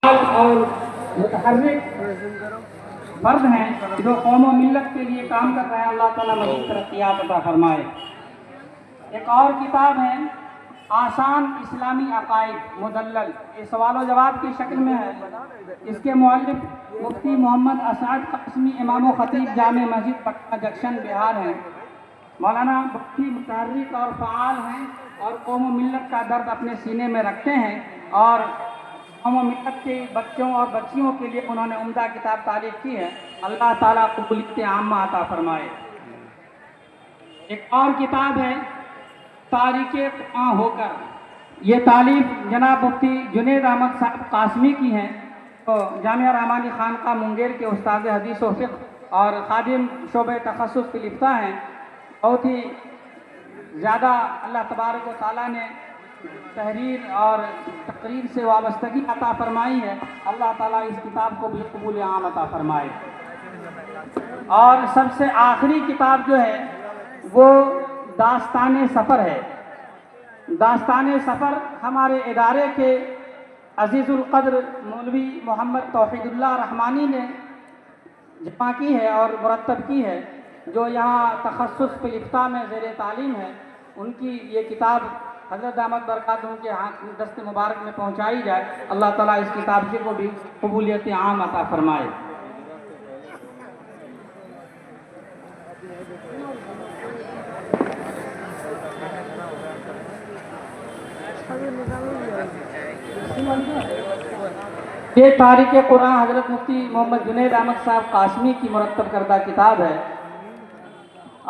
اور متحرک فرد ہیں جو قوم و ملت کے لیے کام کر رہے ہیں، اللہ تعالیٰ مزید ترقیات عطا فرمائے۔ ایک اور کتاب ہے آسان اسلامی عقائد مدلل، یہ سوال و جواب کی شکل میں ہے۔ اس کے مؤلف مفتی محمد اسعد قاسمی، امام و خطیب جامع مسجد پٹنہ جنکشن بہار ہیں۔ مولانا بہت ہی متحرک اور فعال ہیں اور قوم و ملت کا درد اپنے سینے میں رکھتے ہیں، اور قوم و ملت کے بچوں اور بچیوں کے لیے انہوں نے عمدہ کتاب تالیف کی ہے۔ اللہ تعالیٰ قبولیت عامہ عطا فرمائے۔ ایک اور کتاب ہے تاریخ قرآن ہو کر، یہ تالیف جناب مفتی جنید احمد صاحب قاسمی کی ہیں، تو جامعہ رحمانی خانقاہ منگیر کے استاد حدیث و فقہ اور خادم شعبہ تخصص فی الافتاء ہیں۔ بہت ہی زیادہ اللہ تبارک و تعالیٰ نے تحریر اور تقریر سے وابستگی عطا فرمائی ہے، اللہ تعالیٰ اس کتاب کو بھی قبول عام عطا فرمائے۔ اور سب سے آخری کتاب جو ہے وہ داستان سفر ہے۔ داستان سفر ہمارے ادارے کے عزیز القدر مولوی محمد توحید اللہ رحمانی نے جمع کی ہے اور مرتب کی ہے، جو یہاں تخصص فی الافتاء میں زیر تعلیم ہے۔ ان کی یہ کتاب حضرت دامت برکاتہم کے دست مبارک میں پہنچائی جائے، اللہ تعالیٰ اس کتاب کو بھی قبولیت عام عطا فرمائے۔ یہ تاریخ قرآن حضرت مفتی محمد جنید احمد صاحب قاسمی کی مرتب کردہ کتاب ہے،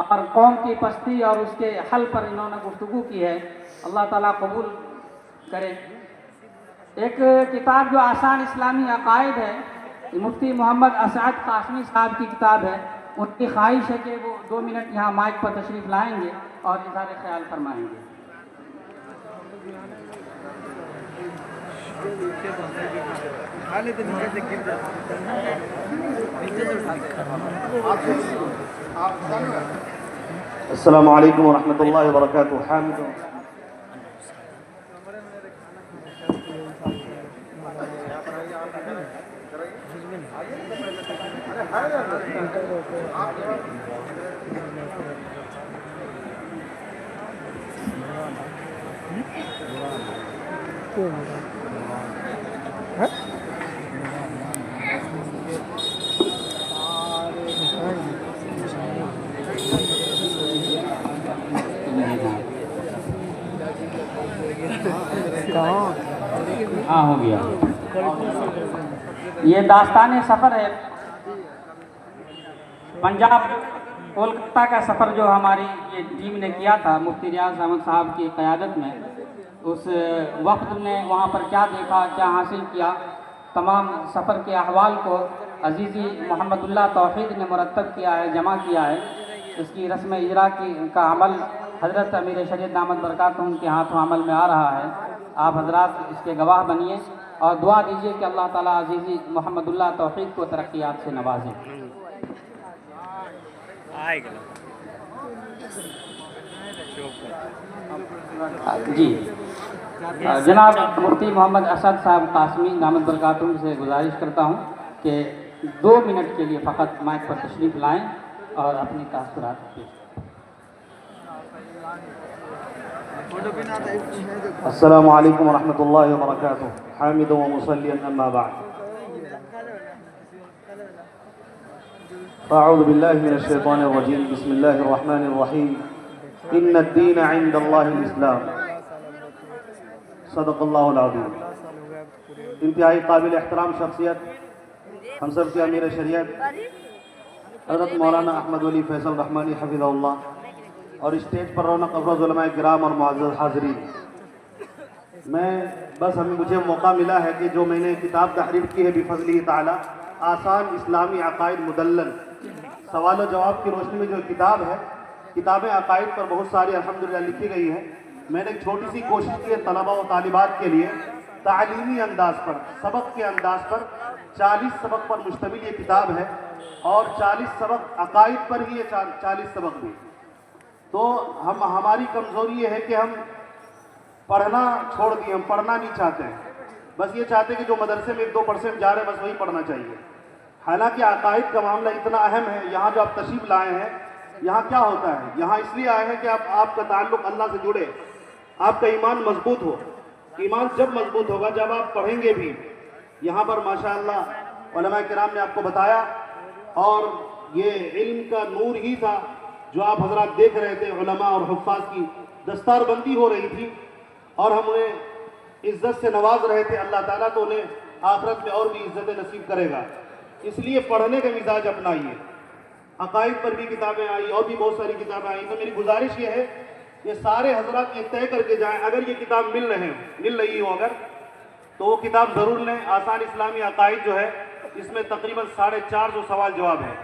اور قوم کی پستی اور اس کے حل پر انہوں نے گفتگو کی ہے، اللہ تعالیٰ قبول کرے۔ ایک کتاب جو آسان اسلامی عقائد ہے، مفتی محمد اسعد قاسمی صاحب کی کتاب ہے۔ ان کی خواہش ہے کہ وہ 2 منٹ یہاں مائک پر تشریف لائیں گے اور اظہار خیال فرمائیں گے۔ السلام علیکم ورحمۃ اللہ وبرکاتہ۔ حامد ہاں ہو گیا۔ یہ داستان سفر ہے، پنجاب کولکتہ کا سفر جو ہماری یہ ٹیم نے کیا تھا مفتی ریاض احمد صاحب کی قیادت میں۔ اس وقت نے وہاں پر کیا دیکھا، کیا حاصل کیا، تمام سفر کے احوال کو عزیزی محمد اللہ توحید نے مرتب کیا ہے، جمع کیا ہے۔ اس کی رسم اجرا کا عمل حضرت امیر شریعت دامت برکاتہم کے ہاتھوں عمل میں آ رہا ہے۔ آپ حضرات اس کے گواہ بنیے اور دعا دیجیے کہ اللہ تعالیٰ عزیزی محمد اللہ توحید کو ترقیات سے نوازے۔ جی جناب مفتی محمد اسعد صاحب قاسمی دامت برکاتہم سے گزارش کرتا ہوں کہ 2 منٹ کے لیے فقط مائک پر تشریف لائیں اور اپنی تاثرات پیش کریں۔ السلام علیکم ورحمۃ اللہ وبرکاتہ۔ حامد و مصلی اما بعد، اعوذ باللہ من الشیطان الرجیم، بسم اللہ الرحمن الرحیم۔ ان الدین عند اللہ الاسلام، صدق اللہ العظیم۔ انتہائی قابل احترام شخصیت، ہم سب کے امیر شریعت حضرت مولانا احمد ولی فیصل رحمانی حفظہ اللہ، اور اسٹیج پر رونق افروز علماء کرام اور معزز حاضرین، مجھے موقع ملا ہے کہ جو میں نے کتاب تحریر کی ہے بفضلہ تعالی، آسان اسلامی عقائد مدلل، سوال و جواب کی روشنی میں جو کتاب ہے، کتابیں عقائد پر بہت ساری الحمدللہ لکھی گئی ہے۔ میں نے ایک چھوٹی سی کوشش کی ہے طلبہ و طالبات کے لیے، تعلیمی انداز پر، سبق کے انداز پر، 40 سبق پر مشتمل یہ کتاب ہے، اور 40 سبق عقائد پر ہی، یہ 40 سبق بھی۔ تو ہماری کمزوری یہ ہے کہ ہم پڑھنا چھوڑ دیے، ہم پڑھنا نہیں چاہتے ہیں، بس یہ چاہتے کہ جو مدرسے میں 1-2% جا رہے ہیں بس وہی پڑھنا چاہیے. حالانکہ عقائد کا معاملہ اتنا اہم ہے. یہاں جو آپ تشریف لائے ہیں یہاں کیا ہوتا ہے؟ یہاں اس لیے آئے ہیں کہ آپ کا تعلق اللہ سے جڑے, آپ کا ایمان مضبوط ہو. ایمان جب مضبوط ہوگا جب آپ پڑھیں گے بھی. یہاں پر ماشاءاللہ علماء کرام نے آپ کو بتایا, اور یہ علم کا نور ہی تھا جو آپ حضرات دیکھ رہے تھے. علماء اور حفاظ کی دستار بندی ہو رہی تھی اور ہم انہیں عزت سے نواز رہے تھے. اللہ تعالیٰ تو انہیں آخرت میں اور بھی عزت نصیب کرے گا. اس لیے پڑھنے کا مزاج اپنائیے. عقائد پر بھی کتابیں آئی اور بھی بہت ساری کتابیں آئی. تو میری گزارش یہ ہے کہ سارے حضرات یہ طے کر کے جائیں, اگر یہ کتاب مل رہی ہو اگر تو وہ کتاب ضرور لیں. آسان اسلامی عقائد جو ہے اس میں تقریباً 450 سوال جواب ہے.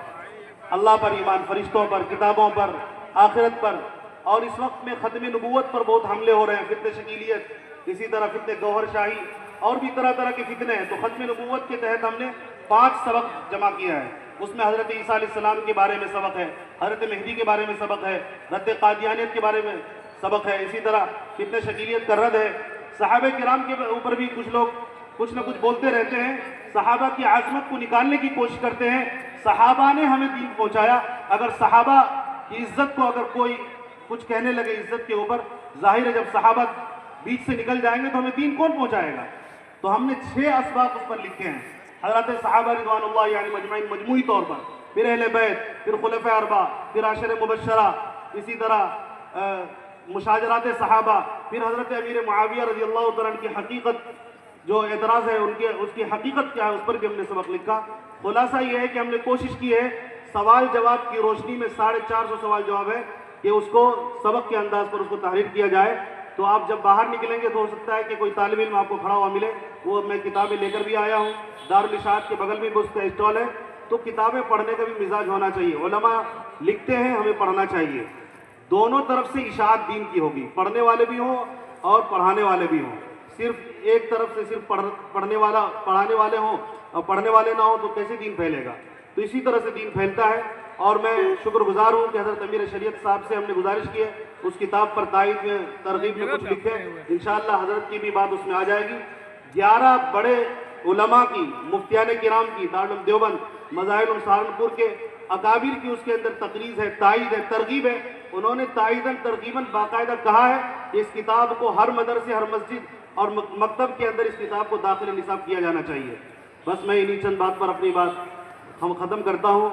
اللہ پر ایمان, فرشتوں پر, کتابوں پر, آخرت پر. اور اس وقت میں ختم نبوت پر بہت حملے ہو رہے ہیں, فتنہ شکیلیت, اسی طرح فتنہ گوہر شاہی اور بھی طرح طرح کے فتنے ہیں. تو ختم نبوت کے تحت ہم نے 5 سبق جمع کیا ہے. اس میں حضرت عیسیٰ علیہ السلام کے بارے میں سبق ہے, حضرت مہدی کے بارے میں سبق ہے, رد قادیانیت کے بارے میں سبق ہے, اسی طرح فتنہ شکیلیت کا رد ہے. صحابہ کرام کے اوپر بھی کچھ لوگ کچھ نہ کچھ بولتے رہتے ہیں, صحابہ کی عظمت کو نکالنے کی کوشش کرتے ہیں. صحابہ نے ہمیں دین پہنچایا. اگر صحابہ کی عزت کو اگر کوئی کچھ کہنے لگے عزت کے اوپر, ظاہر ہے جب صحابہ بیچ سے نکل جائیں گے تو ہمیں دین کون پہنچائے گا. تو ہم نے 6 اسباق اس پر لکھے ہیں. حضرت صحابہ رضوان اللہ یعنی مجمعین مجموعی طور پر, پھر اہل بیت, پھر خلفاء اربعہ, پھر عشر مبشرہ, اسی طرح مشاجرات صحابہ, پھر حضرت امیر معاویہ رضی اللہ تعالیٰ عنہ کی حقیقت جو اعتراض ہے اس کی حقیقت کیا ہے اس پر بھی ہم نے سبق لکھا. خلاصہ یہ ہے کہ ہم نے کوشش کی ہے سوال جواب کی روشنی میں 450 سوال جواب ہے کہ اس کو سبق کے انداز پر اس کو تحریر کیا جائے. تو آپ جب باہر نکلیں گے تو ہو سکتا ہے کہ کوئی طالب علم آپ کو کھڑا ہوا ملے. وہ میں کتابیں لے کر بھی آیا ہوں, دارالاشاعت کے بغل میں بھی اس کا اسٹال ہے. تو کتابیں پڑھنے کا بھی مزاج ہونا چاہیے. علماء لکھتے ہیں, ہمیں پڑھنا چاہیے. دونوں طرف سے اشاعت دین کی ہوگی, پڑھنے والے بھی ہوں اور پڑھانے والے بھی ہوں. صرف ایک طرف سے صرف پڑھانے والے ہوں اور پڑھنے والے نہ ہوں تو کیسے دین پھیلے گا. تو اسی طرح سے دین پھیلتا ہے. اور میں شکر گزار ہوں کہ حضرت امیر شریعت صاحب سے ہم نے گزارش کی ہے اس کتاب پر تائید میں ترغیب میں کچھ لکھے. انشاءاللہ حضرت کی بھی بات اس میں آ جائے گی. 11 بڑے علماء کی, مفتیان کرام کی, دارالعلوم دیوبند, مظاہر سہارنپور کے اکابر کی اس کے اندر تقریر ہے, تائید ہے, ترغیب ہے. انہوں نے تائیداً ترغیباً باقاعدہ کہا ہے کہ اس کتاب کو ہر مدرسے, ہر مسجد اور مکتب کے اندر اس کتاب کو داخل نصاب کیا جانا چاہیے. بس میں انہی چند بات پر اپنی بات ہم ختم کرتا ہوں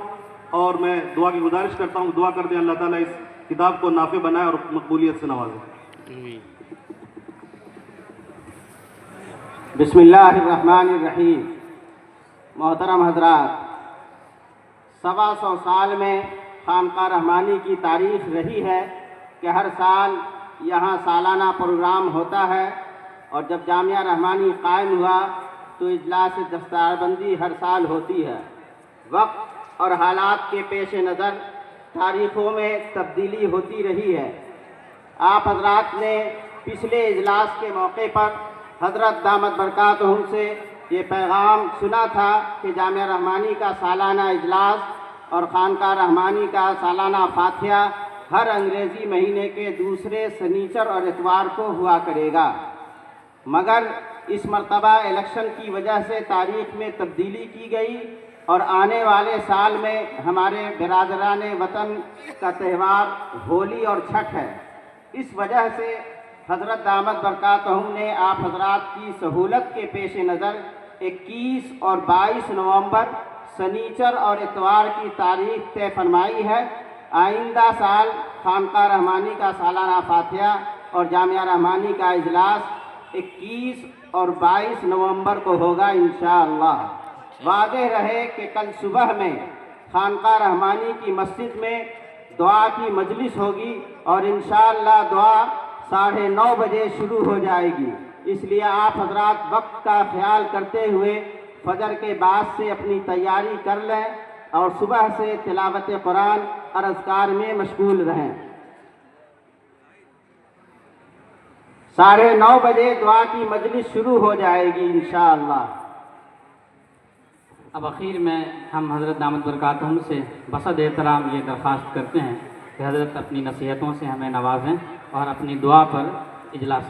اور میں دعا کی گزارش کرتا ہوں. دعا کر دیں اللہ تعالیٰ اس کتاب کو نافع بنائے اور مقبولیت سے نوازے. بسم اللہ الرحمن الرحیم. محترم حضرات, 125 سال میں خانقاہ رحمانی کی تاریخ رہی ہے کہ ہر سال یہاں سالانہ پروگرام ہوتا ہے, اور جب جامعہ رحمانی قائم ہوا تو اجلاس دستاربندی ہر سال ہوتی ہے. وقت اور حالات کے پیش نظر تاریخوں میں تبدیلی ہوتی رہی ہے. آپ حضرات نے پچھلے اجلاس کے موقع پر حضرت دامت برکاتہم سے یہ پیغام سنا تھا کہ جامعہ رحمانی کا سالانہ اجلاس اور خانقاہ رحمانی کا سالانہ فاتحہ ہر انگریزی مہینے کے دوسرے سنیچر اور اتوار کو ہوا کرے گا. مگر اس مرتبہ الیکشن کی وجہ سے تاریخ میں تبدیلی کی گئی اور آنے والے سال میں ہمارے برادران وطن کا تہوار ہولی اور چھٹ ہے. اس وجہ سے حضرت دامت برکاتہم نے آپ حضرات کی سہولت کے پیش نظر 21 اور 22 نومبر سنیچر اور اتوار کی تاریخ طے فرمائی ہے. آئندہ سال خانقاہ رحمانی کا سالانہ فاتحہ اور جامعہ رحمانی کا اجلاس 21 اور 22 نومبر کو ہوگا انشاءاللہ. واضح رہے کہ کل صبح میں خانقاہ رحمانی کی مسجد میں دعا کی مجلس ہوگی اور انشاءاللہ دعا 9:30 بجے شروع ہو جائے گی. اس لیے آپ حضرات وقت کا خیال کرتے ہوئے فجر کے بعد سے اپنی تیاری کر لیں اور صبح سے تلاوت قرآن اور اذکار میں مشغول رہیں. 9:30 بجے دعا کی مجلس شروع ہو جائے گی انشاءاللہ. اب اخیر میں ہم حضرت دامت برکاتہم سے بصد احترام یہ درخواست کرتے ہیں کہ حضرت اپنی نصیحتوں سے ہمیں نوازیں اور اپنی دعا پر اجلاس